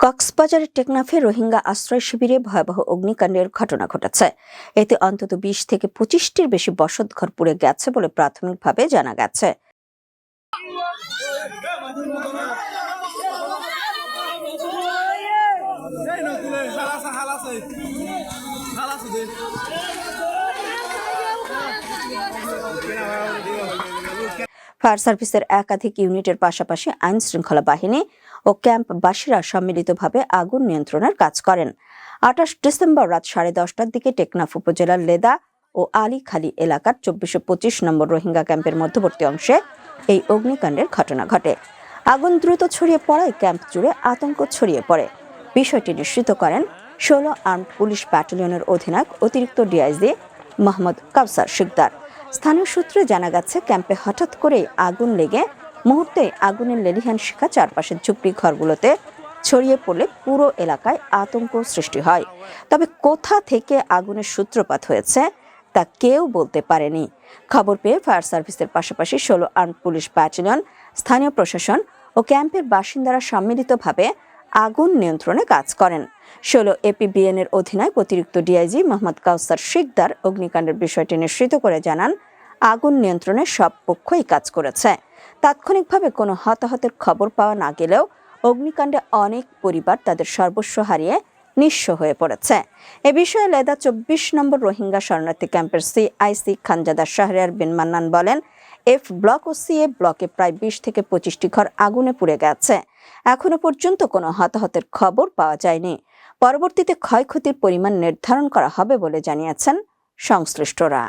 কক্সবাজারের টেকনাফে রোহিঙ্গা আশ্রয় শিবিরে ভয়াবহ অগ্নিকাণ্ডের ঘটনা ঘটেছে। এতে অন্তত ২০ থেকে ২৫টির বেশি বসতঘর পুড়ে গেছে বলে প্রাথমিকভাবে জানা গেছে। ফায়ার সার্ভিসের একাধিক ইউনিটের পাশাপাশি আইন শৃঙ্খলা বাহিনী ও ক্যাম্পবাসীরা সম্মিলিতভাবে আগুন নিয়ন্ত্রণের কাজ করেন। ২৮ ডিসেম্বর রাত 10:30টার দিকে টেকনাফ উপজেলার লেদা ও আলীখালী এলাকার ২৪২৫ নম্বর রোহিঙ্গা ক্যাম্পের মধ্যবর্তী অংশে এই অগ্নিকাণ্ডের ঘটনা ঘটে। আগুন দ্রুত ছড়িয়ে পড়ায় ক্যাম্প জুড়ে আতঙ্ক ছড়িয়ে পড়ে। বিষয়টি নিশ্চিত করেন ১৬ আর্মড পুলিশ ব্যাটালিয়নের অধিনায়ক অতিরিক্ত ডিআইজি মোহাম্মদ কাউসার শিকদার। স্থানীয় সূত্রে জানা গেছে, ক্যাম্পে হঠাৎ করেই আগুন লেগে মুহূর্তে আগুনের লেলিহান শিখা চারপাশের ঝুপড়ি ঘরগুলোতে ছড়িয়ে পড়লে পুরো এলাকায় আতঙ্ক সৃষ্টি হয়। তবে কোথা থেকে আগুনের সূত্রপাত হয়েছে তা কেউ বলতে পারেনি। খবর পেয়ে ফায়ার সার্ভিসের পাশাপাশি ১৬ আর্মড পুলিশ ব্যাটালিয়ন, স্থানীয় প্রশাসন ও ক্যাম্পের বাসিন্দারা সম্মিলিতভাবে আগুন নিয়ন্ত্রণে কাজ করেন। ১৬ এপিবিএন এর অধিনায়ক অতিরিক্ত ডিআইজি মোহাম্মদ কাউসার শিকদার অগ্নিকাণ্ডের বিষয়টি নিশ্চিত করে জানান, আগুন নিয়ন্ত্রণে সব পক্ষই কাজ করেছে। তাৎক্ষণিকভাবে কোনো হতাহতের খবর পাওয়া না গেলেও অগ্নিকাণ্ডে অনেক পরিবার তাদের সর্বস্ব হারিয়ে নিঃস্ব হয়ে পড়েছে। এ বিষয়ে লেদা ২৪ নম্বর রোহিঙ্গা শরণার্থী ক্যাম্পের সিআইসি খানজাদা শাহরিয়ার বিন মান্নান বলেন, এফ ব্লক ও সিএ ব্লকে প্রায় ২০ থেকে ২৫টি ঘর আগুনে পুড়ে গেছে। এখনো পর্যন্ত কোনো হতাহতের খবর পাওয়া যায়নি। পরবর্তীতে ক্ষয়ক্ষতির পরিমাণ নির্ধারণ করা হবে বলে জানিয়েছেন সংশ্লিষ্টরা।